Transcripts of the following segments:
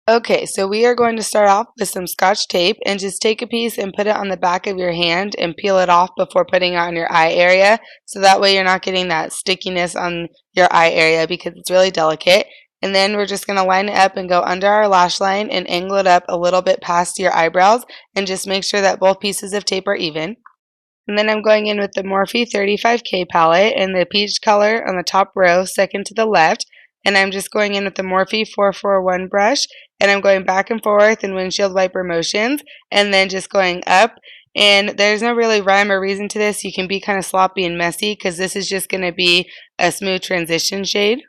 Okay, so we are going to start off with some Scotch tape and just take a piece and put it on the back of your hand and peel it off before putting it on your eye area. So that way you're not getting that stickiness on your eye area because it's really delicate. And then we're just going to line it up and go under our lash line and angle it up a little bit past your eyebrows and just make sure that both pieces of tape are even. And then I'm going in with the Morphe 35K palette and the peach color on the top row, second to the left. And I'm just going in with the Morphe 441 brush, and I'm going back and forth in windshield wiper motions, and then just going up. And there's no really rhyme or reason to this. You can be kind of sloppy and messy because this is just going to be a smooth transition shade.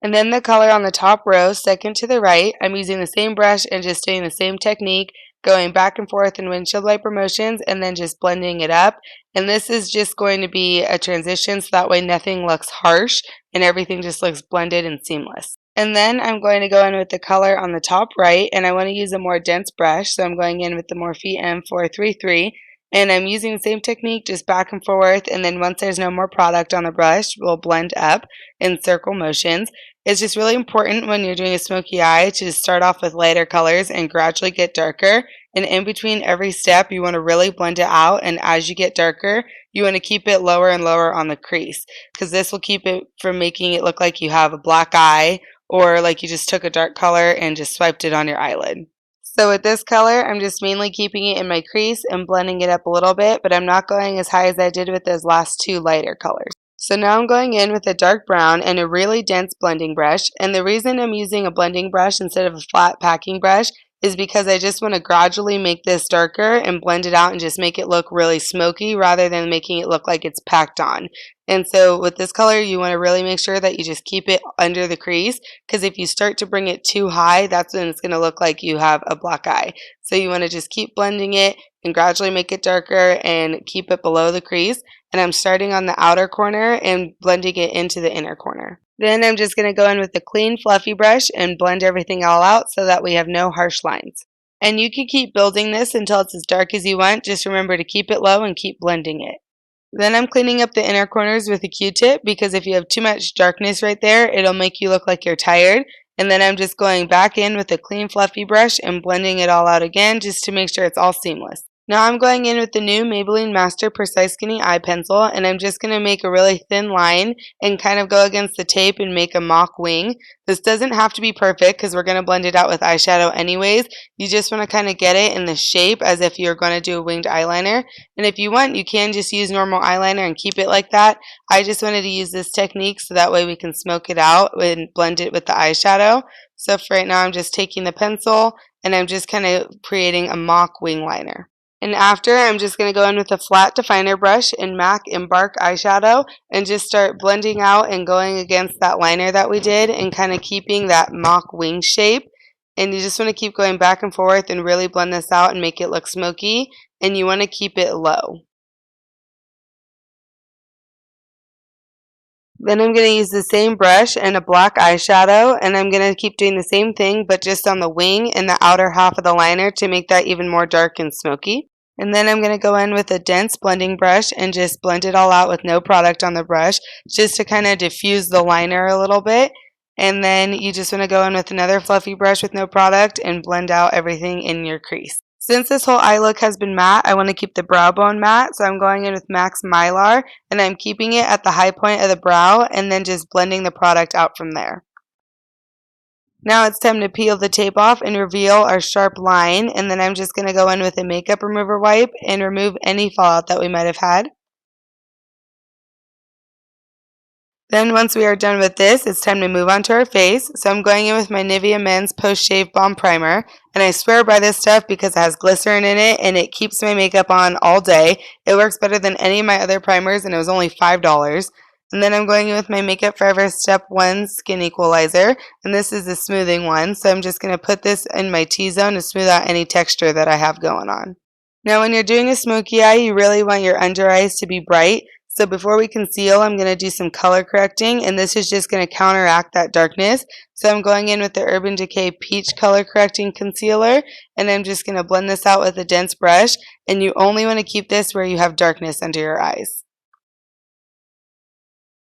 And then the color on the top row, second to the right, I'm using the same brush and just doing the same technique, going back and forth in windshield wiper motions and then just blending it up. And this is just going to be a transition so that way nothing looks harsh and everything just looks blended and seamless. And then I'm going to go in with the color on the top right, and I want to use a more dense brush, so I'm going in with the Morphe M433. And I'm using the same technique, just back and forth, and then once there's no more product on the brush, we'll blend up in circle motions. It's just really important when you're doing a smoky eye to just start off with lighter colors and gradually get darker. And in between every step, you want to really blend it out. And as you get darker, you want to keep it lower and lower on the crease because this will keep it from making it look like you have a black eye or like you just took a dark color and just swiped it on your eyelid. So with this color, I'm just mainly keeping it in my crease and blending it up a little bit, but I'm not going as high as I did with those last two lighter colors. So now I'm going in with a dark brown and a really dense blending brush. And the reason I'm using a blending brush instead of a flat packing brush is because I just want to gradually make this darker and blend it out and just make it look really smoky rather than making it look like it's packed on. And so with this color, you want to really make sure that you just keep it under the crease because if you start to bring it too high, that's when it's going to look like you have a black eye. So you want to just keep blending it and gradually make it darker and keep it below the crease. And I'm starting on the outer corner and blending it into the inner corner. Then I'm just going to go in with a clean fluffy brush and blend everything all out so that we have no harsh lines. And you can keep building this until it's as dark as you want. Just remember to keep it low and keep blending it. Then I'm cleaning up the inner corners with a Q-tip because if you have too much darkness right there, it'll make you look like you're tired. And then I'm just going back in with a clean fluffy brush and blending it all out again just to make sure it's all seamless. Now I'm going in with the new Maybelline Master Precise Skinny Eye Pencil, and I'm just going to make a really thin line and kind of go against the tape and make a mock wing. This doesn't have to be perfect because we're going to blend it out with eyeshadow anyways. You just want to kind of get it in the shape as if you're going to do a winged eyeliner. And if you want, you can just use normal eyeliner and keep it like that. I just wanted to use this technique so that way we can smoke it out and blend it with the eyeshadow. So for right now, I'm just taking the pencil and I'm just kind of creating a mock wing liner. And after, I'm just going to go in with a flat definer brush in MAC Embark eyeshadow and just start blending out and going against that liner that we did and kind of keeping that mock wing shape. And you just want to keep going back and forth and really blend this out and make it look smoky. And you want to keep it low. Then I'm going to use the same brush and a black eyeshadow, and I'm going to keep doing the same thing but just on the wing and the outer half of the liner to make that even more dark and smoky. And then I'm going to go in with a dense blending brush and just blend it all out with no product on the brush just to kind of diffuse the liner a little bit. And then you just want to go in with another fluffy brush with no product and blend out everything in your crease. Since this whole eye look has been matte, I want to keep the brow bone matte, so I'm going in with MAC's Mylar, and I'm keeping it at the high point of the brow and then just blending the product out from there. Now it's time to peel the tape off and reveal our sharp line, and then I'm just going to go in with a makeup remover wipe and remove any fallout that we might have had. Then once we are done with this, it's time to move on to our face. So I'm going in with my Nivea Men's Post Shave Balm Primer. And I swear by this stuff because it has glycerin in it and it keeps my makeup on all day. It works better than any of my other primers and it was only $5. And then I'm going in with my Makeup Forever Step 1 Skin Equalizer. And this is the smoothing one. So I'm just going to put this in my T-zone to smooth out any texture that I have going on. Now when you're doing a smoky eye, you really want your under eyes to be bright. So before we conceal, I'm going to do some color correcting, and this is just going to counteract that darkness. So I'm going in with the Urban Decay Peach Color Correcting Concealer, and I'm just going to blend this out with a dense brush, and you only want to keep this where you have darkness under your eyes.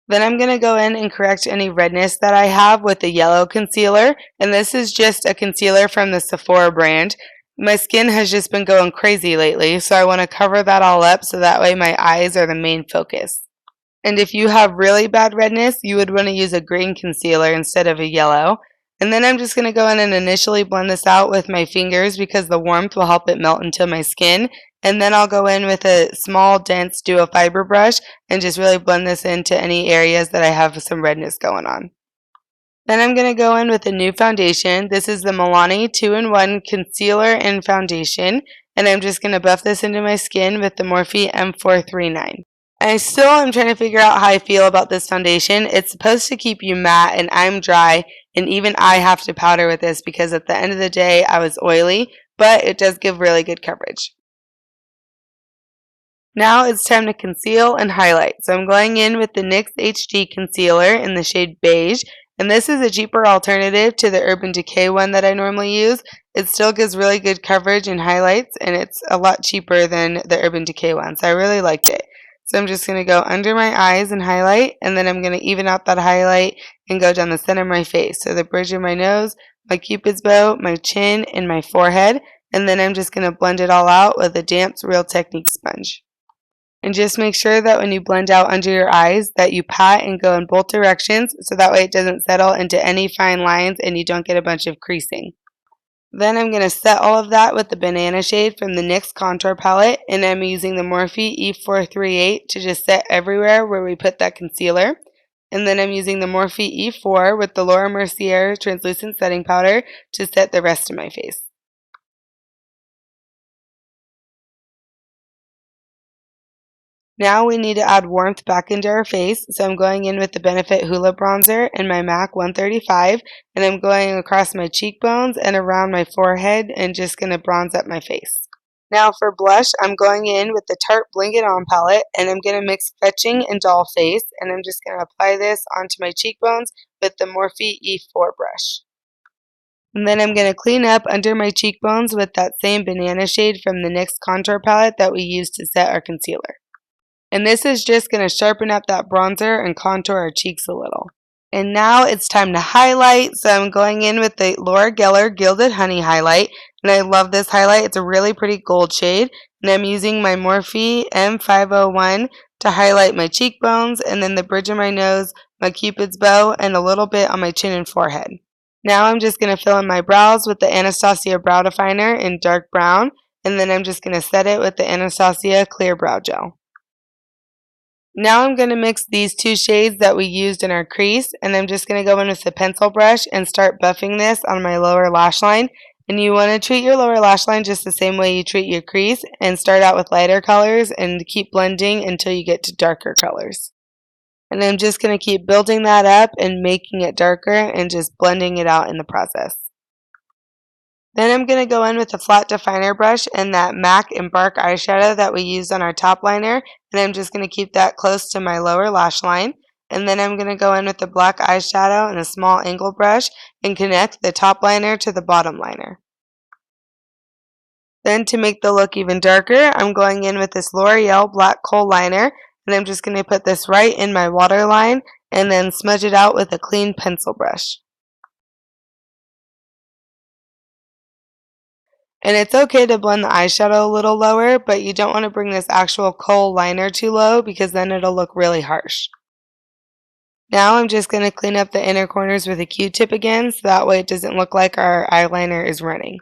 Then I'm going to go in and correct any redness that I have with the yellow concealer. And this is just a concealer from the Sephora brand. My skin has just been going crazy lately, so I want to cover that all up so that way my eyes are the main focus. And if you have really bad redness, you would want to use a green concealer instead of a yellow. And then I'm just going to go in and initially blend this out with my fingers because the warmth will help it melt into my skin. And then I'll go in with a small, dense duo fiber brush and just really blend this into any areas that I have some redness going on. Then I'm going to go in with a new foundation. This is the Milani 2-in-1 Concealer and Foundation. And I'm just going to buff this into my skin with the Morphe M439. I still am trying to figure out how I feel about this foundation. It's supposed to keep you matte, and I'm dry, and even I have to powder with this because at the end of the day, I was oily, but it does give really good coverage. Now it's time to conceal and highlight. So I'm going in with the NYX HD Concealer in the shade Beige, and this is a cheaper alternative to the Urban Decay one that I normally use. It still gives really good coverage and highlights, and it's a lot cheaper than the Urban Decay one, so I really liked it. So I'm just going to go under my eyes and highlight, and then I'm going to even out that highlight and go down the center of my face. So the bridge of my nose, my cupid's bow, my chin, and my forehead. And then I'm just going to blend it all out with a damp Real Technique sponge. And just make sure that when you blend out under your eyes that you pat and go in both directions so that way it doesn't settle into any fine lines and you don't get a bunch of creasing. Then I'm going to set all of that with the banana shade from the NYX contour palette, and I'm using the Morphe E438 to just set everywhere where we put that concealer. And then I'm using the Morphe E4 with the Laura Mercier translucent setting powder to set the rest of my face. Now we need to add warmth back into our face, so I'm going in with the Benefit Hoola Bronzer and my MAC 135, and I'm going across my cheekbones and around my forehead and just going to bronze up my face. Now for blush, I'm going in with the Tarte Bling It On palette, and I'm going to mix Fetching and Doll Face, and I'm just going to apply this onto my cheekbones with the Morphe E4 brush. And then I'm going to clean up under my cheekbones with that same banana shade from the NYX contour palette that we used to set our concealer. And this is just going to sharpen up that bronzer and contour our cheeks a little. And now it's time to highlight. So I'm going in with the Laura Geller Gilded Honey highlight. And I love this highlight. It's a really pretty gold shade. And I'm using my Morphe M501 to highlight my cheekbones and then the bridge of my nose, my cupid's bow, and a little bit on my chin and forehead. Now I'm just going to fill in my brows with the Anastasia Brow Definer in dark brown. And then I'm just going to set it with the Anastasia Clear Brow Gel. Now I'm going to mix these two shades that we used in our crease, and I'm just going to go in with the pencil brush and start buffing this on my lower lash line. And you want to treat your lower lash line just the same way you treat your crease and start out with lighter colors and keep blending until you get to darker colors. And I'm just going to keep building that up and making it darker and just blending it out in the process. Then I'm going to go in with a flat definer brush and that MAC Embark eyeshadow that we used on our top liner, and I'm just going to keep that close to my lower lash line. And then I'm going to go in with the black eyeshadow and a small angle brush and connect the top liner to the bottom liner. Then to make the look even darker, I'm going in with this L'Oreal Black Kohl Liner, and I'm just going to put this right in my waterline and then smudge it out with a clean pencil brush. And it's okay to blend the eyeshadow a little lower, but you don't want to bring this actual kohl liner too low because then it'll look really harsh. Now I'm just going to clean up the inner corners with a Q-tip again, so that way it doesn't look like our eyeliner is running.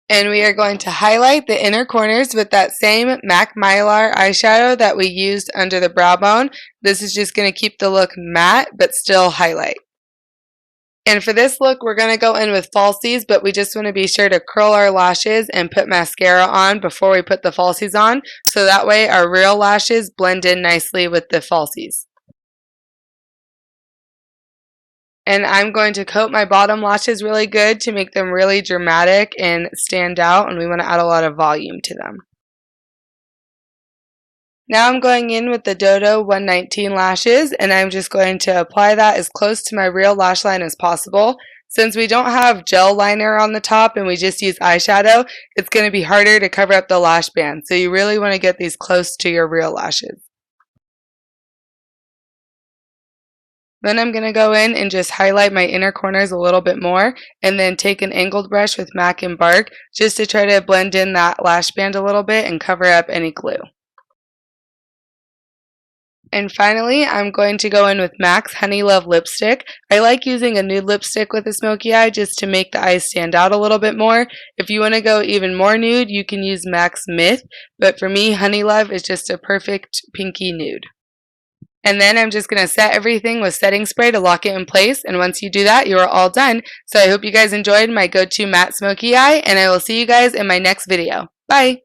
And we are going to highlight the inner corners with that same MAC Mylar eyeshadow that we used under the brow bone. This is just going to keep the look matte, but still highlight. And for this look, we're going to go in with falsies, but we just want to be sure to curl our lashes and put mascara on before we put the falsies on, so that way our real lashes blend in nicely with the falsies. And I'm going to coat my bottom lashes really good to make them really dramatic and stand out, and we want to add a lot of volume to them. Now I'm going in with the Dodo 119 lashes, and I'm just going to apply that as close to my real lash line as possible. Since we don't have gel liner on the top and we just use eyeshadow, it's going to be harder to cover up the lash band. So you really want to get these close to your real lashes. Then I'm going to go in and just highlight my inner corners a little bit more and then take an angled brush with MAC and Bark just to try to blend in that lash band a little bit and cover up any glue. And finally, I'm going to go in with MAC's Honey Love lipstick. I like using a nude lipstick with a smoky eye just to make the eyes stand out a little bit more. If you want to go even more nude, you can use MAC's Myth, but for me, Honey Love is just a perfect pinky nude. And then I'm just going to set everything with setting spray to lock it in place. And once you do that, you are all done. So I hope you guys enjoyed my go-to matte smoky eye, and I will see you guys in my next video. Bye!